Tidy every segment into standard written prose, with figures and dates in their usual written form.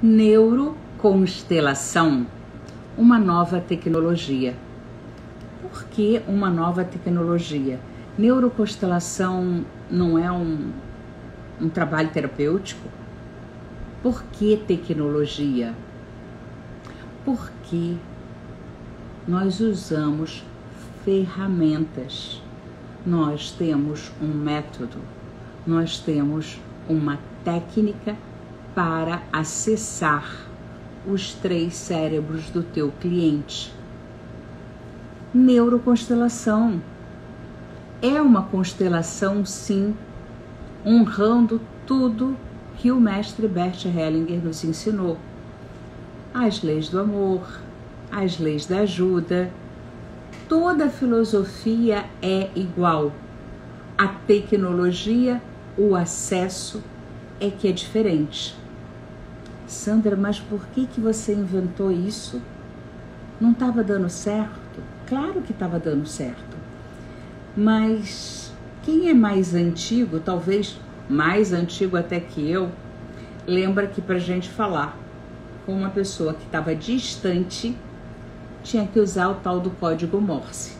Neuroconstelação, uma nova tecnologia. Por que uma nova tecnologia? Neuroconstelação não é um trabalho terapêutico? Por que tecnologia? Porque nós usamos ferramentas, nós temos um método, nós temos uma técnica para acessar os 3 cérebros do teu cliente. Neuroconstelação é uma constelação, sim, honrando tudo que o mestre Bert Hellinger nos ensinou. As leis do amor, as leis da ajuda, toda a filosofia é igual. A tecnologia, o acesso é que é diferente. Sandra, mas por que você inventou isso? Não estava dando certo? Claro que estava dando certo. Mas quem é mais antigo, talvez mais antigo até que eu, lembra que para a gente falar com uma pessoa que estava distante, tinha que usar o tal do código Morse.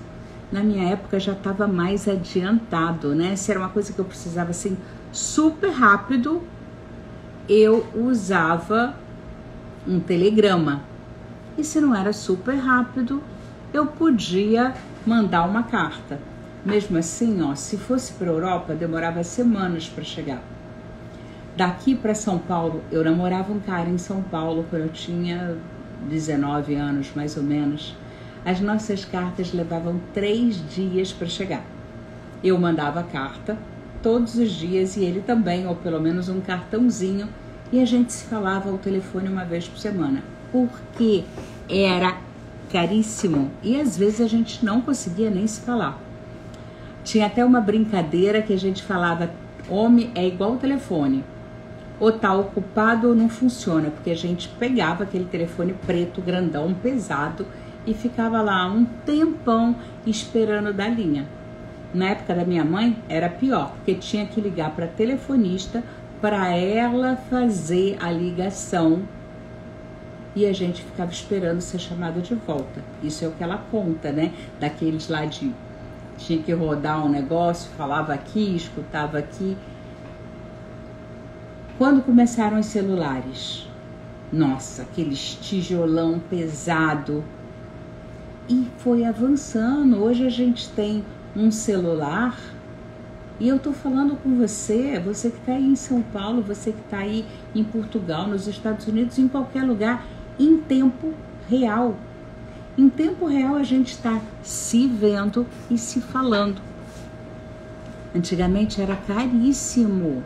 Na minha época já estava mais adiantado, né? Se era uma coisa que eu precisava assim super rápido, eu usava um telegrama. E se não era super rápido, eu podia mandar uma carta. Mesmo assim, ó, se fosse para a Europa, demorava semanas para chegar. Daqui para São Paulo, eu namorava um cara em São Paulo quando eu tinha 19 anos, mais ou menos. As nossas cartas levavam 3 dias para chegar. Eu mandava a carta todos os dias e ele também, ou pelo menos um cartãozinho, e a gente se falava ao telefone uma vez por semana, porque era caríssimo e às vezes a gente não conseguia nem se falar. Tinha até uma brincadeira que a gente falava: homem é igual telefone, ou tá ocupado ou não funciona, porque a gente pegava aquele telefone preto, grandão, pesado, e ficava lá um tempão esperando da linha. Na época da minha mãe era pior, porque tinha que ligar para telefonista para ela fazer a ligação e a gente ficava esperando ser chamada de volta. Isso é o que ela conta, né? Daqueles lá de tinha que rodar um negócio, falava aqui, escutava aqui. Quando começaram os celulares, nossa, aqueles tijolão pesado, e foi avançando. Hoje a gente tem um celular e eu tô falando com você, você que tá aí em São Paulo, você que tá aí em Portugal, nos Estados Unidos, em qualquer lugar, em tempo real. Em tempo real a gente está se vendo e se falando. Antigamente era caríssimo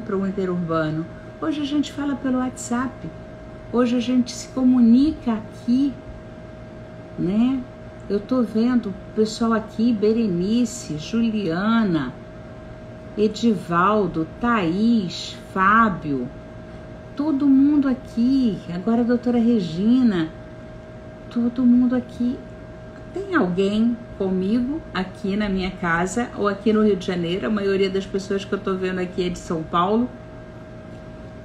para o interurbano. Hoje a gente fala pelo WhatsApp. Hoje a gente se comunica aqui, né? Eu tô vendo o pessoal aqui, Berenice, Juliana, Edivaldo, Thaís, Fábio, todo mundo aqui, agora a doutora Regina, todo mundo aqui. Tem alguém comigo aqui na minha casa ou aqui no Rio de Janeiro? A maioria das pessoas que eu tô vendo aqui é de São Paulo,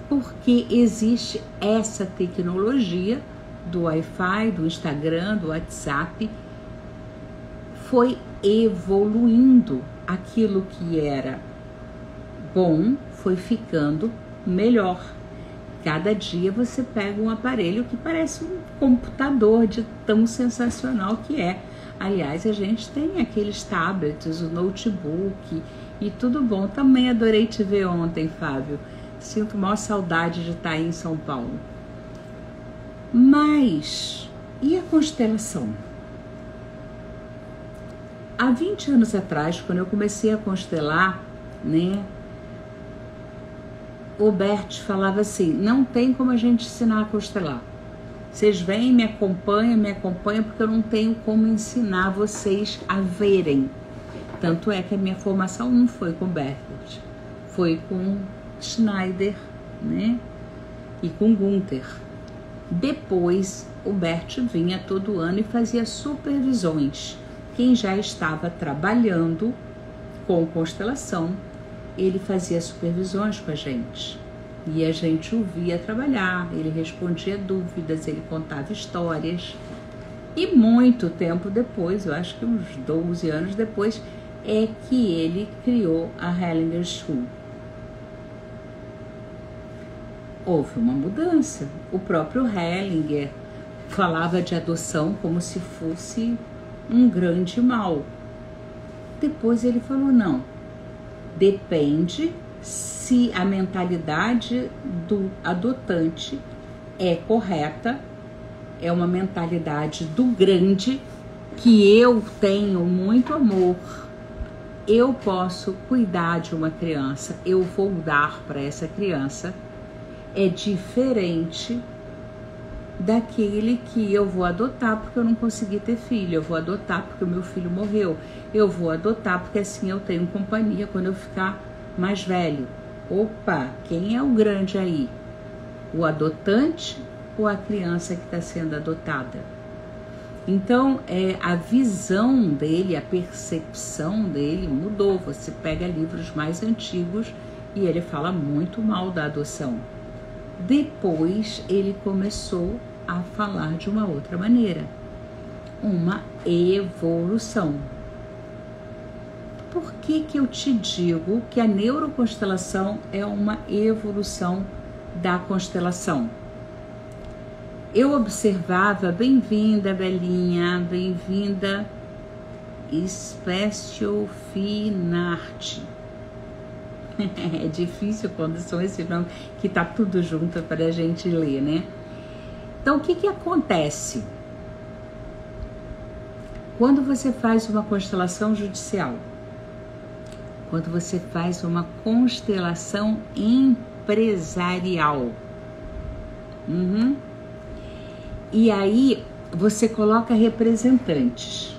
porque existe essa tecnologia do Wi-Fi, do Instagram, do WhatsApp. Foi evoluindo. Aquilo que era bom foi ficando melhor. Cada dia você pega um aparelho que parece um computador de tão sensacional que é. Aliás, a gente tem aqueles tablets, o notebook e tudo bom. Também adorei te ver ontem, Fábio. Sinto maior saudade de estar aí em São Paulo. Mas, e a constelação? Há 20 anos atrás, quando eu comecei a constelar, né, o Bert falava assim: não tem como a gente ensinar a constelar. Vocês vêm, me acompanham, porque eu não tenho como ensinar vocês a verem. Tanto é que a minha formação não foi com Bert, foi com Schneider, né, e com Gunther. Depois, o Bert vinha todo ano e fazia supervisões. Quem já estava trabalhando com constelação, ele fazia supervisões com a gente. E a gente o via trabalhar, ele respondia dúvidas, ele contava histórias. E muito tempo depois, eu acho que uns 12 anos depois, é que ele criou a Hellinger School. Houve uma mudança. O próprio Hellinger falava de adoção como se fosse um grande mal. Depois ele falou, não, depende se a mentalidade do adotante é correta, é uma mentalidade do grande, que eu tenho muito amor, eu posso cuidar de uma criança, eu vou dar para essa criança, é diferente daquele que eu vou adotar porque eu não consegui ter filho, eu vou adotar porque o meu filho morreu, eu vou adotar porque assim eu tenho companhia quando eu ficar mais velho. Opa, quem é o grande aí? O adotante ou a criança que está sendo adotada? Então, a visão dele, a percepção dele mudou. Você pega livros mais antigos e ele fala muito mal da adoção. Depois, ele começou a falar de uma outra maneira. Uma evolução. Por que que eu te digo que a neuroconstelação é uma evolução da constelação? Eu observava, bem-vinda Belinha, bem-vinda Special Finarte. É difícil quando são esses nomes que tá tudo junto para a gente ler, né? Então, o que que acontece? Quando você faz uma constelação judicial, quando você faz uma constelação empresarial, e aí você coloca representantes.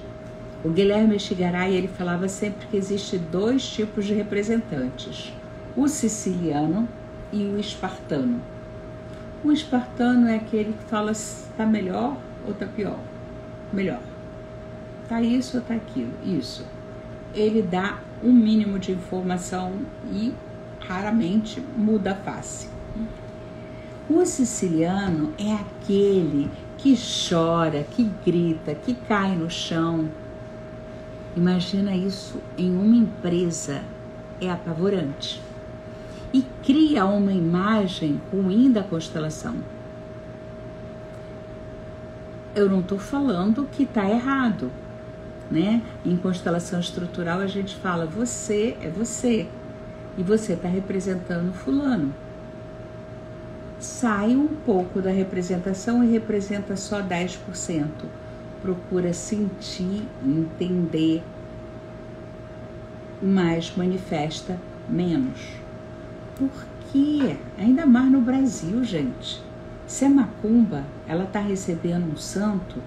O Guilherme Estigaray, ele falava sempre que existe 2 tipos de representantes, o siciliano e o espartano. O espartano é aquele que fala se tá melhor ou tá pior. Melhor. Tá isso ou tá aquilo. Isso. Ele dá um mínimo de informação e raramente muda a face. O siciliano é aquele que chora, que grita, que cai no chão. Imagina isso em uma empresa, é apavorante. E cria uma imagem ruim da constelação. Eu não estou falando que está errado, né? Em constelação estrutural a gente fala, você é você, e você está representando fulano. Sai um pouco da representação e representa só 10%. Procura sentir, entender, mas manifesta menos. Por quê? Ainda mais no Brasil, gente. Se a macumba, ela está recebendo um santo,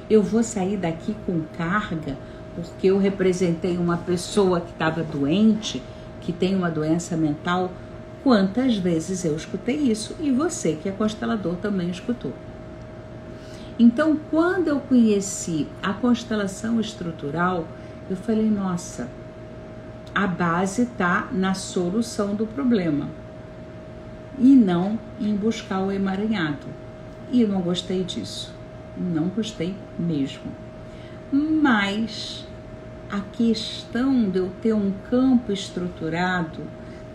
eu vou sair daqui com carga porque eu representei uma pessoa que estava doente, que tem uma doença mental. Quantas vezes eu escutei isso? E você, que é constelador, também escutou. Então, quando eu conheci a constelação estrutural, eu falei, nossa, a base está na solução do problema e não em buscar o emaranhado. E eu não gostei disso, não gostei mesmo. Mas a questão de eu ter um campo estruturado,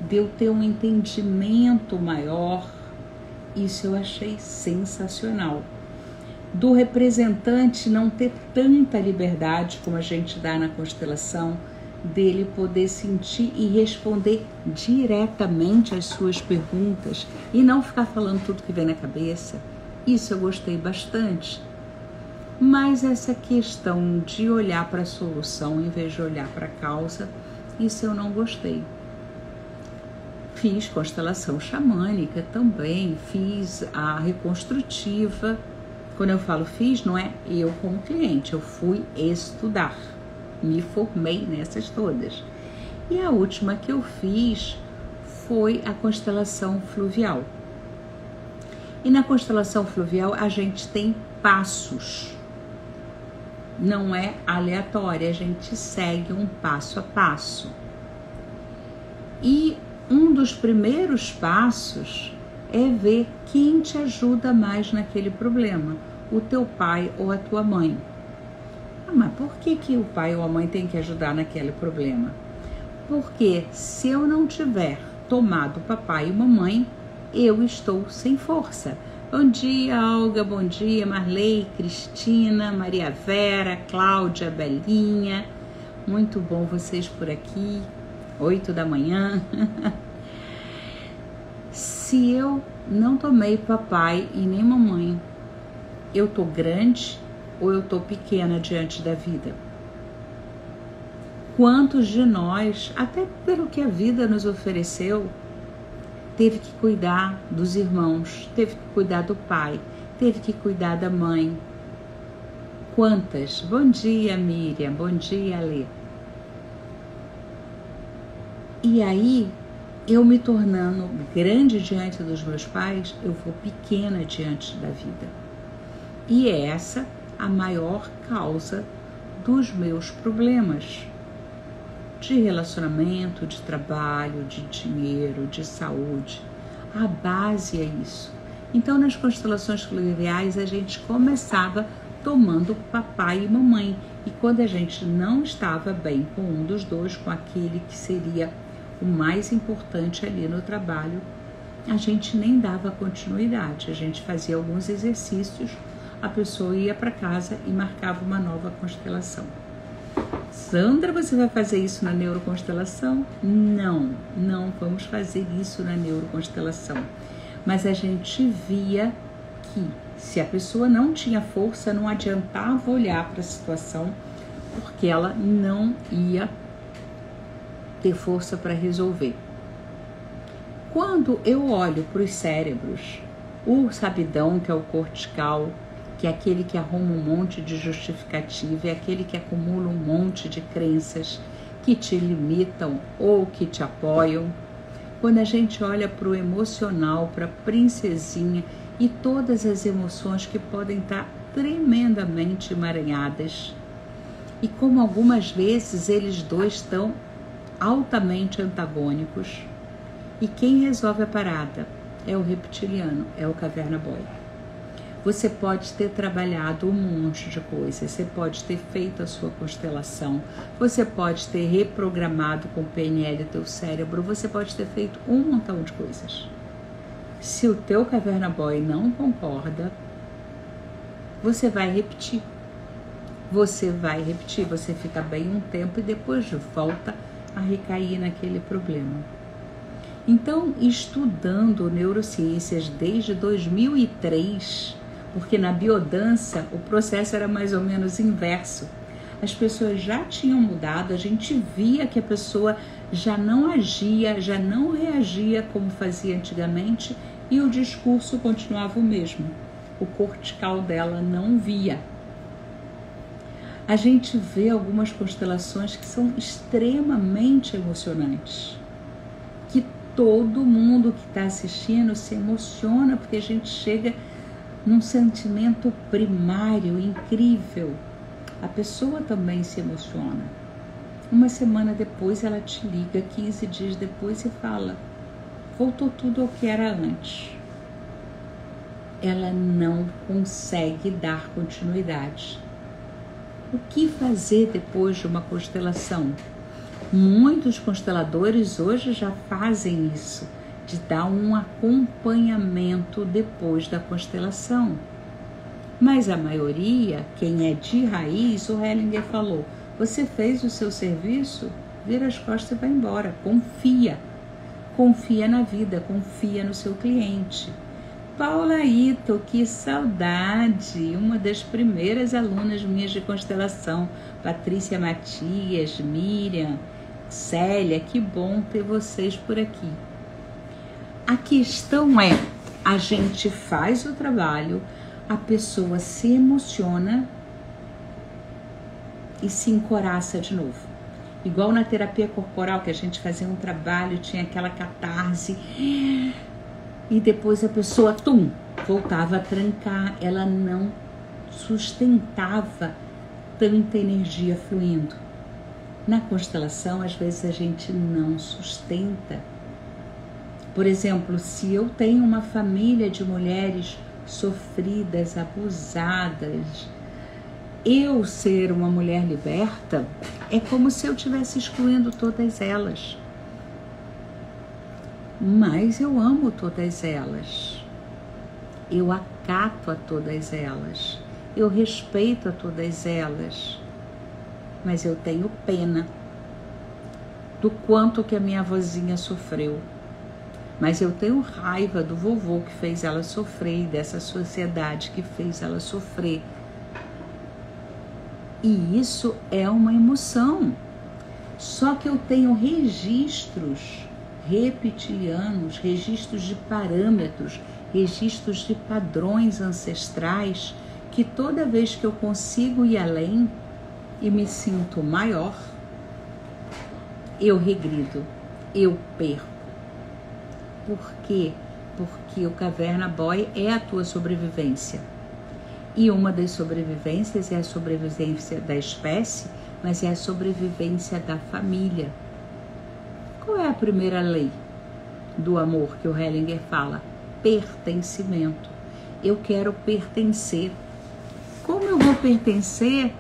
de eu ter um entendimento maior, isso eu achei sensacional. Do representante não ter tanta liberdade como a gente dá na constelação, dele poder sentir e responder diretamente às suas perguntas e não ficar falando tudo que vem na cabeça. Isso eu gostei bastante. Mas essa questão de olhar para a solução em vez de olhar para a causa, isso eu não gostei. Fiz constelação xamânica também, fiz a reconstrutiva. Quando eu falo fiz, não é eu como cliente, eu fui estudar, me formei nessas todas. E a última que eu fiz foi a constelação fluvial. E na constelação fluvial a gente tem passos, não é aleatória, a gente segue um passo a passo. E um dos primeiros passos é ver quem te ajuda mais naquele problema, o teu pai ou a tua mãe. Mas por que o pai ou a mãe tem que ajudar naquele problema? Porque se eu não tiver tomado papai e mamãe, eu estou sem força. Bom dia, Olga, bom dia, Marley, Cristina, Maria Vera, Cláudia, Belinha. Muito bom vocês por aqui, 8 da manhã. Se eu não tomei papai e nem mamãe, eu tô grande ou eu tô pequena diante da vida? Quantos de nós, até pelo que a vida nos ofereceu, teve que cuidar dos irmãos, teve que cuidar do pai, teve que cuidar da mãe? Quantas? Bom dia, Miriam, bom dia, Alê. E aí, eu me tornando grande diante dos meus pais, eu vou pequena diante da vida. E é essa a maior causa dos meus problemas de relacionamento, de trabalho, de dinheiro, de saúde. A base é isso. Então, nas constelações fluviais, a gente começava tomando papai e mamãe. E quando a gente não estava bem com um dos dois, com aquele que seria o mais importante ali no trabalho, a gente nem dava continuidade. A gente fazia alguns exercícios, a pessoa ia para casa e marcava uma nova constelação. Sandra, você vai fazer isso na neuroconstelação? Não, não vamos fazer isso na neuroconstelação. Mas a gente via que se a pessoa não tinha força, não adiantava olhar para a situação, porque ela não ia ter força para resolver. Quando eu olho para os cérebros, o sabidão, que é o cortical, que é aquele que arruma um monte de justificativa, é aquele que acumula um monte de crenças que te limitam ou que te apoiam. Quando a gente olha para o emocional, para a princesinha e todas as emoções que podem estar tremendamente emaranhadas, e como algumas vezes eles dois estão altamente antagônicos, e quem resolve a parada é o reptiliano, é o Caverna Boy. Você pode ter trabalhado um monte de coisas, você pode ter feito a sua constelação, você pode ter reprogramado com o PNL o teu cérebro, você pode ter feito um montão de coisas. Se o teu Caverna Boy não concorda, você vai repetir. Você fica bem um tempo e depois volta a recair naquele problema. Então, estudando neurociências desde 2003, porque na biodança o processo era mais ou menos inverso. As pessoas já tinham mudado, a gente via que a pessoa já não agia, já não reagia como fazia antigamente e o discurso continuava o mesmo. O cortical dela não via. A gente vê algumas constelações que são extremamente emocionantes, que todo mundo que está assistindo se emociona porque a gente chega num sentimento primário, incrível. A pessoa também se emociona. Uma semana depois ela te liga, 15 dias depois e fala, voltou tudo ao que era antes. Ela não consegue dar continuidade. O que fazer depois de uma constelação? Muitos consteladores hoje já fazem isso, de dar um acompanhamento depois da constelação. Mas a maioria, quem é de raiz, o Hellinger falou, você fez o seu serviço, vira as costas e vai embora. Confia. Confia na vida, confia no seu cliente. Paula Ito, que saudade! Uma das primeiras alunas minhas de constelação. Patrícia Matias, Miriam, Célia, que bom ter vocês por aqui. A questão é, a gente faz o trabalho, a pessoa se emociona e se encoraça de novo. Igual na terapia corporal, que a gente fazia um trabalho, tinha aquela catarse, e depois a pessoa, voltava a trancar, ela não sustentava tanta energia fluindo. Na constelação, às vezes a gente não sustenta Por exemplo, se eu tenho uma família de mulheres sofridas, abusadas, eu ser uma mulher liberta é como se eu estivesse excluindo todas elas. Mas eu amo todas elas. Eu acato a todas elas. Eu respeito a todas elas. Mas eu tenho pena do quanto que a minha avózinha sofreu. Mas eu tenho raiva do vovô que fez ela sofrer e dessa sociedade que fez ela sofrer. E isso é uma emoção. Só que eu tenho registros reptilianos, registros de parâmetros, registros de padrões ancestrais, que toda vez que eu consigo ir além e me sinto maior, eu regrido, eu perco. Por quê? Porque o Caverna Boy é a tua sobrevivência. E uma das sobrevivências é a sobrevivência da espécie, mas é a sobrevivência da família. Qual é a primeira lei do amor que o Hellinger fala? Pertencimento. Eu quero pertencer. Como eu vou pertencer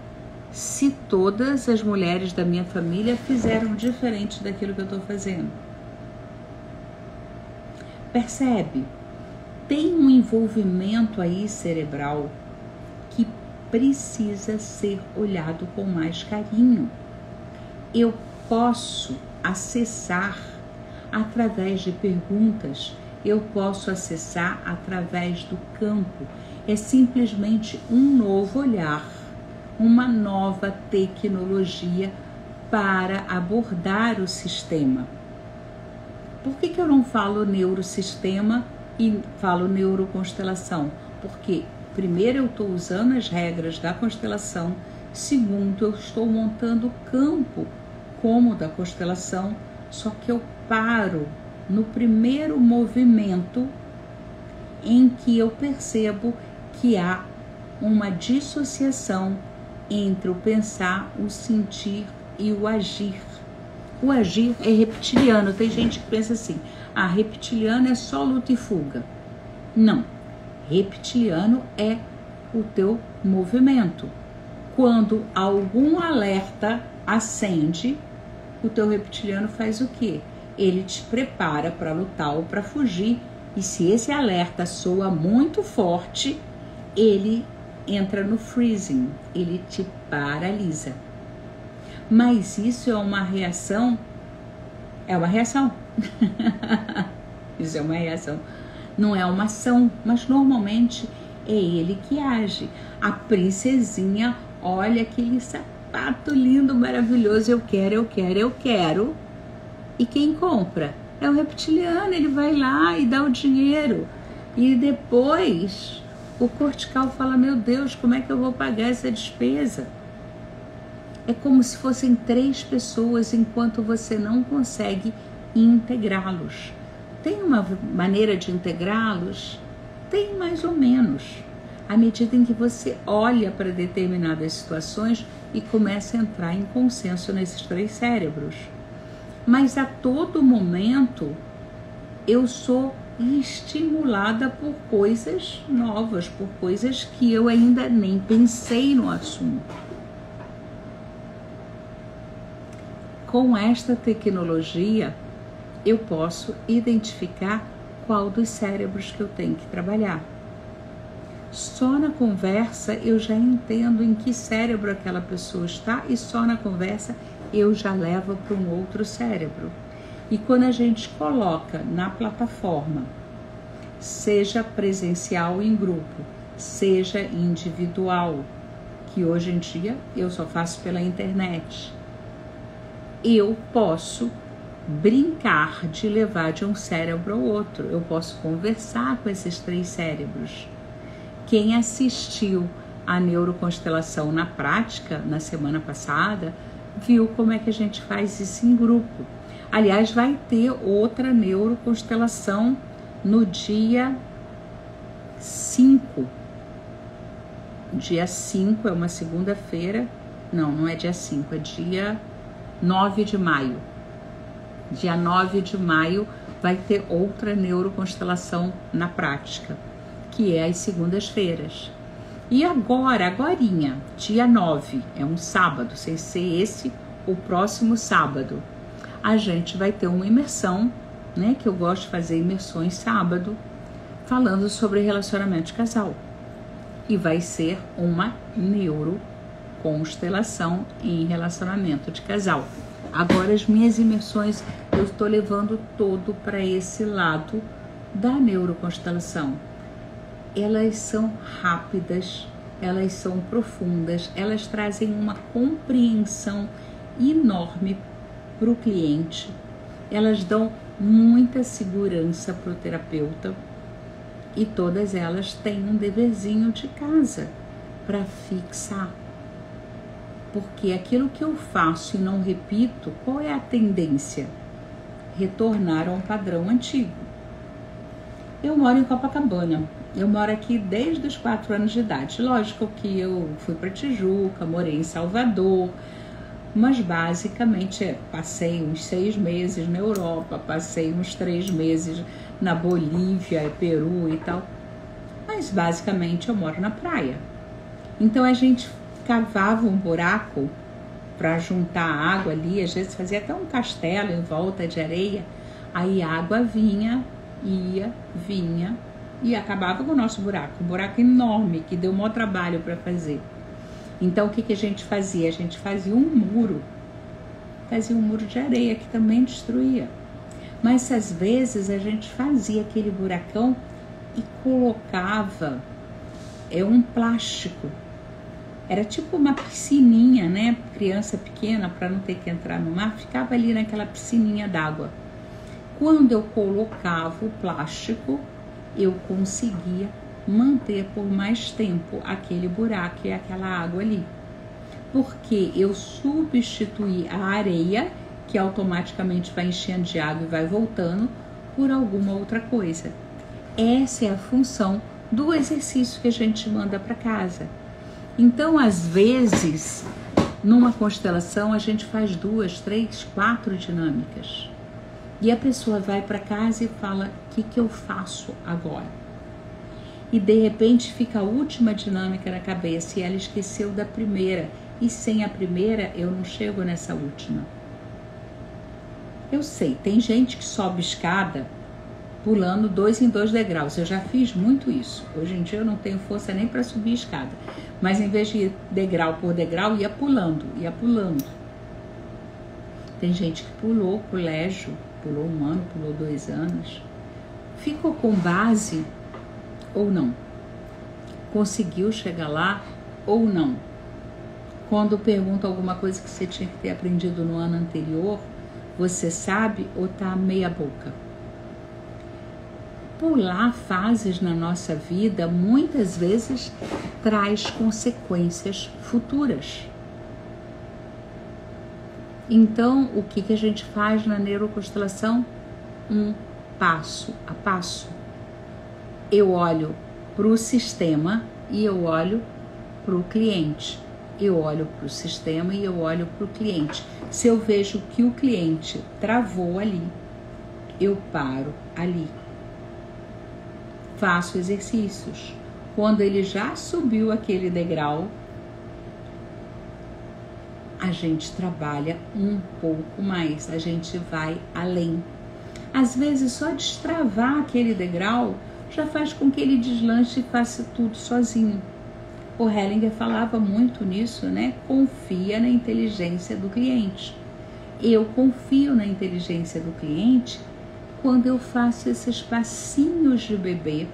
se todas as mulheres da minha família fizeram diferente daquilo que eu estou fazendo? Percebe? Tem um envolvimento aí cerebral que precisa ser olhado com mais carinho. Eu posso acessar através de perguntas, eu posso acessar através do campo. É simplesmente um novo olhar, uma nova tecnologia para abordar o sistema. Por que eu não falo neurosistema e falo neuroconstelação? Porque primeiro eu estou usando as regras da constelação, segundo eu estou montando o campo como da constelação, só que eu paro no primeiro movimento em que eu percebo que há uma dissociação entre o pensar, o sentir e o agir. O agir é reptiliano. Tem gente que pensa assim, reptiliano é só luta e fuga. Não, reptiliano é o teu movimento. Quando algum alerta acende, o teu reptiliano faz o quê? Ele te prepara para lutar ou para fugir. E se esse alerta soa muito forte, ele entra no freezing, ele te paralisa. Mas isso é uma reação? É uma reação. Isso é uma reação. Não é uma ação, mas normalmente é ele que age. A princesinha olha aquele sapato lindo, maravilhoso, eu quero, eu quero, eu quero. E quem compra? É o reptiliano, ele vai lá e dá o dinheiro. E depois o cortical fala, meu Deus, como é que eu vou pagar essa despesa? É como se fossem 3 pessoas enquanto você não consegue integrá-los. Tem uma maneira de integrá-los? Tem mais ou menos. À medida em que você olha para determinadas situações e começa a entrar em consenso nesses 3 cérebros. Mas a todo momento eu sou estimulada por coisas novas, por coisas que eu ainda nem pensei no assunto. Com esta tecnologia, eu posso identificar qual dos cérebros que eu tenho que trabalhar. Só na conversa eu já entendo em que cérebro aquela pessoa está e só na conversa eu já levo para um outro cérebro. E quando a gente coloca na plataforma, seja presencial em grupo, seja individual, que hoje em dia eu só faço pela internet, eu posso brincar de levar de um cérebro ao outro. Eu posso conversar com esses 3 cérebros. Quem assistiu a neuroconstelação na prática, na semana passada, viu como é que a gente faz isso em grupo. Aliás, vai ter outra neuroconstelação no dia 5. Dia 5 é uma segunda-feira. Não é dia 5, é dia 9 de maio. Dia 9 de maio vai ter outra neuroconstelação na prática, que é às segundas-feiras. E agorinha, dia 9, é um sábado, sem ser esse o próximo sábado, a gente vai ter uma imersão, né, que eu gosto de fazer imersões sábado, falando sobre relacionamento de casal. E vai ser uma neuroconstelação em relacionamento de casal. Agora as minhas imersões eu estou levando todo para esse lado da neuroconstelação. Elas são rápidas, elas são profundas, elas trazem uma compreensão enorme para o cliente, elas dão muita segurança para o terapeuta e todas elas têm um deverzinho de casa para fixar. Porque aquilo que eu faço e não repito, qual é a tendência? Retornar a um padrão antigo. Eu moro em Copacabana. Eu moro aqui desde os 4 anos de idade. Lógico que eu fui para Tijuca, morei em Salvador, mas basicamente passei uns 6 meses na Europa, passei uns 3 meses na Bolívia, Peru e tal. Mas basicamente eu moro na praia. Então a gente cavava um buraco para juntar água ali, às vezes fazia até um castelo em volta de areia, aí a água vinha e acabava com o nosso buraco, um buraco enorme que deu o maior trabalho para fazer. Então o que a gente fazia? A gente fazia um muro de areia que também destruía, mas às vezes a gente fazia aquele buracão e colocava um plástico. Era tipo uma piscininha, né? Criança pequena, para não ter que entrar no mar, ficava ali naquela piscininha d'água. Quando eu colocava o plástico, eu conseguia manter por mais tempo aquele buraco e aquela água ali. Porque eu substituí a areia, que automaticamente vai enchendo de água e vai voltando, por alguma outra coisa. Essa é a função do exercício que a gente manda para casa. Então, às vezes, numa constelação, a gente faz 2, 3, 4 dinâmicas. E a pessoa vai para casa e fala, o que eu faço agora? E de repente fica a última dinâmica na cabeça e ela esqueceu da primeira. E sem a primeira, eu não chego nessa última. Eu sei, tem gente que sobe escada pulando 2 em 2 degraus. Eu já fiz muito isso. Hoje em dia eu não tenho força nem para subir escada. Mas em vez de ir degrau por degrau, ia pulando. Tem gente que pulou colégio, pulou 1 ano, pulou 2 anos. Ficou com base ou não? Conseguiu chegar lá ou não? Quando pergunta alguma coisa que você tinha que ter aprendido no ano anterior, você sabe ou tá meia boca? Pular fases na nossa vida muitas vezes traz consequências futuras. Então, o que a gente faz na neuroconstelação? Um passo a passo. Eu olho para o sistema e eu olho para o cliente. Eu olho para o sistema e eu olho para o cliente. Se eu vejo que o cliente travou ali, eu paro ali. Faço exercícios. Quando ele já subiu aquele degrau, a gente trabalha um pouco mais, a gente vai além. Às vezes só destravar aquele degrau já faz com que ele deslanche e faça tudo sozinho. O Hellinger falava muito nisso, né? Confia na inteligência do cliente. Eu confio na inteligência do cliente quando eu faço esses passinhos de bebê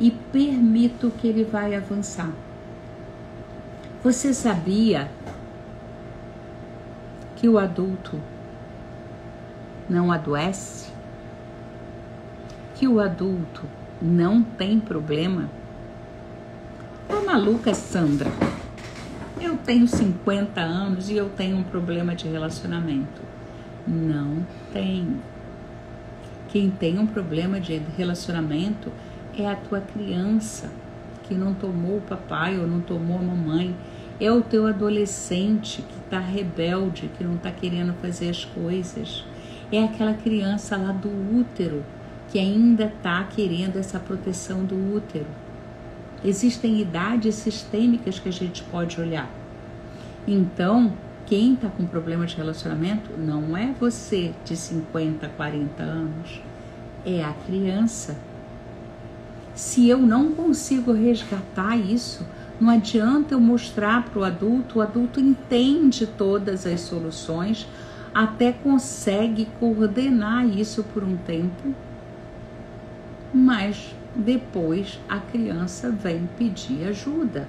e permito que ele vai avançar. Você sabia que o adulto não adoece? Que o adulto não tem problema? Ô maluca Sandra, eu tenho 50 anos e eu tenho um problema de relacionamento. Não tenho. Quem tem um problema de relacionamento é a tua criança que não tomou o papai ou não tomou a mamãe. É o teu adolescente que está rebelde, que não está querendo fazer as coisas. É aquela criança lá do útero que ainda está querendo essa proteção do útero. Existem idades sistêmicas que a gente pode olhar. Então, quem está com problema de relacionamento não é você de 50, 40 anos, é a criança. Se eu não consigo resgatar isso, não adianta eu mostrar para o adulto entende todas as soluções, até consegue coordenar isso por um tempo, mas depois a criança vem pedir ajuda.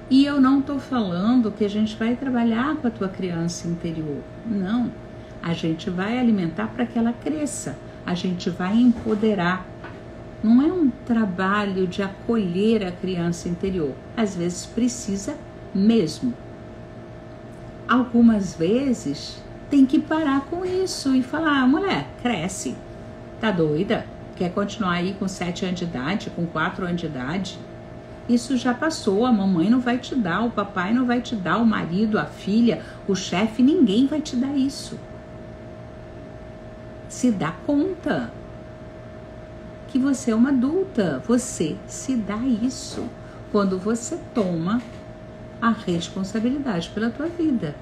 E eu não estou falando que a gente vai trabalhar com a tua criança interior. Não. A gente vai alimentar para que ela cresça. A gente vai empoderar. Não é um trabalho de acolher a criança interior. Às vezes precisa mesmo. Algumas vezes tem que parar com isso e falar, mulher, cresce. Tá doida? Quer continuar aí com 7 anos de idade, com 4 anos de idade? Isso já passou, a mamãe não vai te dar, o papai não vai te dar, o marido, a filha, o chefe, ninguém vai te dar isso. Se dá conta que você é uma adulta, você se dá isso quando você toma a responsabilidade pela tua vida.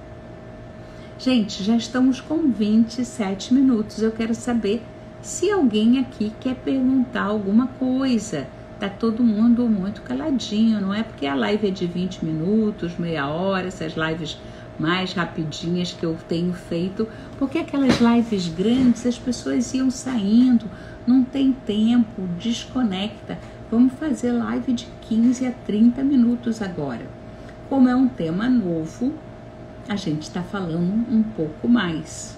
Gente, já estamos com 27 minutos, eu quero saber se alguém aqui quer perguntar alguma coisa. Tá todo mundo muito caladinho, não é porque a live é de 20 minutos, meia hora, essas lives mais rapidinhas que eu tenho feito, porque aquelas lives grandes as pessoas iam saindo, não tem tempo, desconecta. Vamos fazer live de 15 a 30 minutos agora. Como é um tema novo, a gente está falando um pouco mais.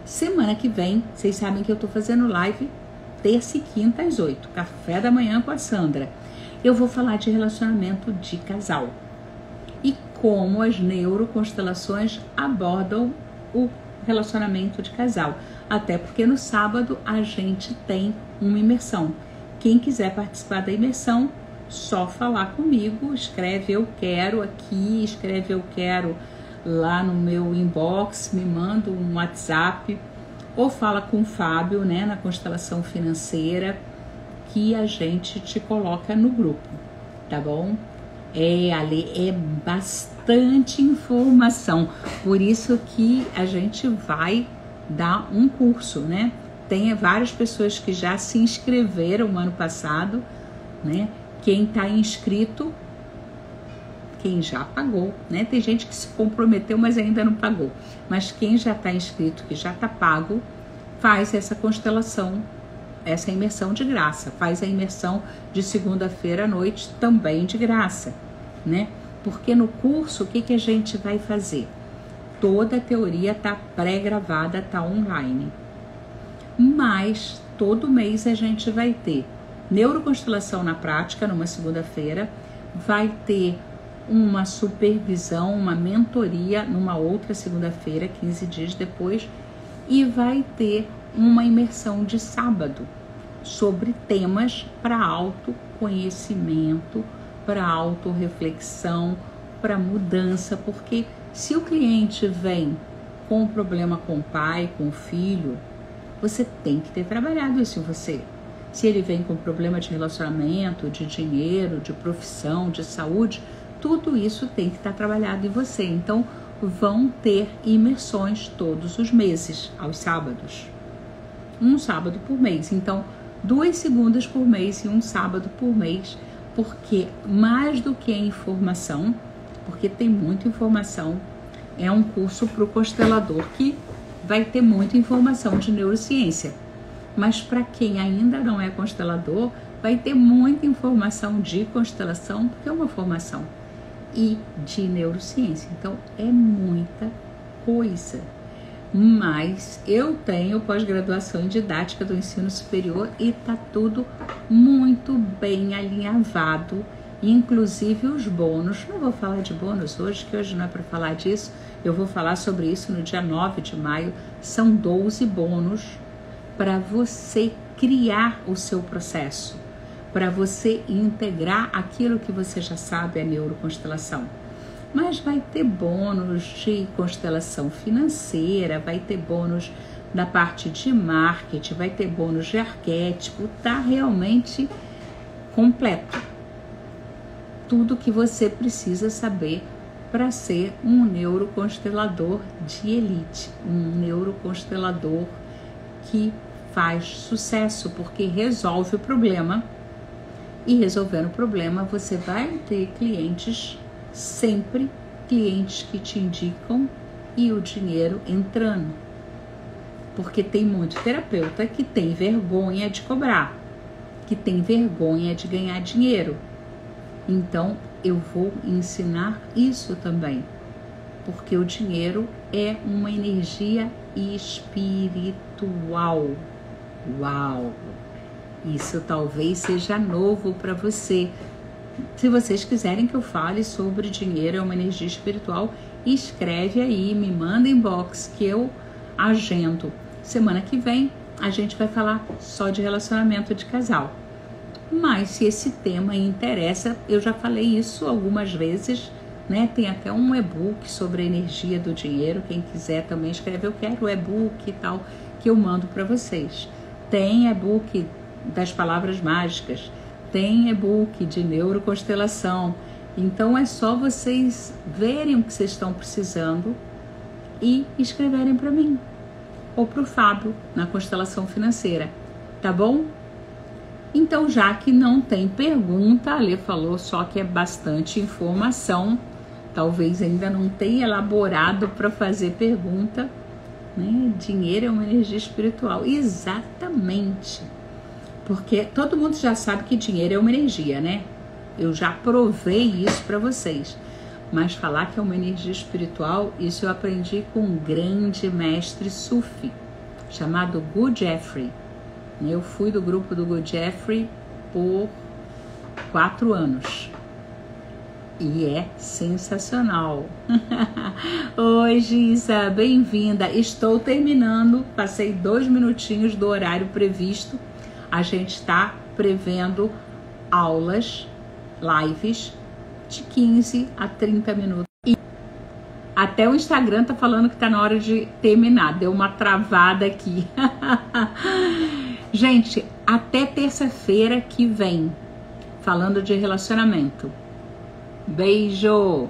Semana que vem, vocês sabem que eu tô fazendo live terça e quinta às 8, café da manhã com a Sandra. Eu vou falar de relacionamento de casal e como as neuroconstelações abordam o relacionamento de casal. Até porque no sábado a gente tem uma imersão. Quem quiser participar da imersão, só falar comigo, escreve eu quero aqui, escreve eu quero lá no meu inbox, me manda um WhatsApp ou fala com o Fábio, né, na Constelação Financeira, que a gente te coloca no grupo, tá bom? Ali é bastante informação, por isso que a gente vai dar um curso, né? Tem várias pessoas que já se inscreveram no ano passado, né? Quem está inscrito, quem já pagou, né? Tem gente que se comprometeu, mas ainda não pagou. Mas quem já está inscrito, que já está pago, faz essa constelação, essa imersão de graça. Faz a imersão de segunda-feira à noite também de graça, né? Porque no curso, o que a gente vai fazer? Toda a teoria está pré-gravada, está online. Mas todo mês a gente vai ter neuroconstelação na prática, numa segunda-feira, vai ter uma supervisão, uma mentoria numa outra segunda-feira, 15 dias depois, e vai ter uma imersão de sábado sobre temas para autoconhecimento, para autorreflexão, para mudança, porque se o cliente vem com um problema com o pai, com o filho, você tem que ter trabalhado isso em você. Se ele vem com problema de relacionamento, de dinheiro, de profissão, de saúde, tudo isso tem que estar trabalhado em você. Então, vão ter imersões todos os meses, aos sábados. Um sábado por mês. Então, 2 segundas por mês e um sábado por mês. Porque mais do que a informação, porque tem muita informação, é um curso para o constelador que vai ter muita informação de neurociência. Mas para quem ainda não é constelador, vai ter muita informação de constelação, porque é uma formação, e de neurociência. Então, é muita coisa. Mas eu tenho pós-graduação em didática do ensino superior e tá tudo muito bem alinhavado, inclusive os bônus. Não vou falar de bônus hoje, que hoje não é para falar disso. Eu vou falar sobre isso no dia 9 de maio. São 12 bônus para você criar o seu processo, para você integrar aquilo que você já sabe, a neuroconstelação. mas vai ter bônus de constelação financeira, vai ter bônus da parte de marketing, vai ter bônus de arquétipo, tá realmente completo. Tudo que você precisa saber para ser um neuroconstelador de elite, um neuroconstelador que faz sucesso, porque resolve o problema, e resolvendo o problema você vai ter clientes, sempre clientes que te indicam e o dinheiro entrando, porque tem muito terapeuta que tem vergonha de cobrar, que tem vergonha de ganhar dinheiro. Então eu vou ensinar isso também, porque o dinheiro é uma energia espiritual. Uau! Isso talvez seja novo para você. Se vocês quiserem que eu fale sobre dinheiro, é uma energia espiritual, escreve aí, me manda inbox que eu agendo. Semana que vem a gente vai falar só de relacionamento de casal. Mas se esse tema interessa, eu já falei isso algumas vezes, né? Tem até um e-book sobre a energia do dinheiro. Quem quiser também escreve, eu quero o e-book e tal, que eu mando para vocês. Tem e-book das palavras mágicas, tem e-book de neuroconstelação. Então é só vocês verem o que vocês estão precisando e escreverem para mim ou para o Fábio na Constelação Financeira, tá bom? Então, já que não tem pergunta, a Lê falou só que é bastante informação, talvez ainda não tenha elaborado para fazer pergunta, né? Dinheiro é uma energia espiritual, exatamente, porque todo mundo já sabe que dinheiro é uma energia, né? Eu já provei isso para vocês, mas falar que é uma energia espiritual, isso eu aprendi com um grande mestre sufi, chamado Gurdjieff. Eu fui do grupo do Gurdjieff por 4 anos e é sensacional. Oi, Giza, bem-vinda. Estou terminando, passei 2 minutinhos do horário previsto. A gente está prevendo aulas, lives de 15 a 30 minutos. E até o Instagram tá falando que tá na hora de terminar, deu uma travada aqui. Gente, até terça-feira que vem, falando de relacionamento. Beijo!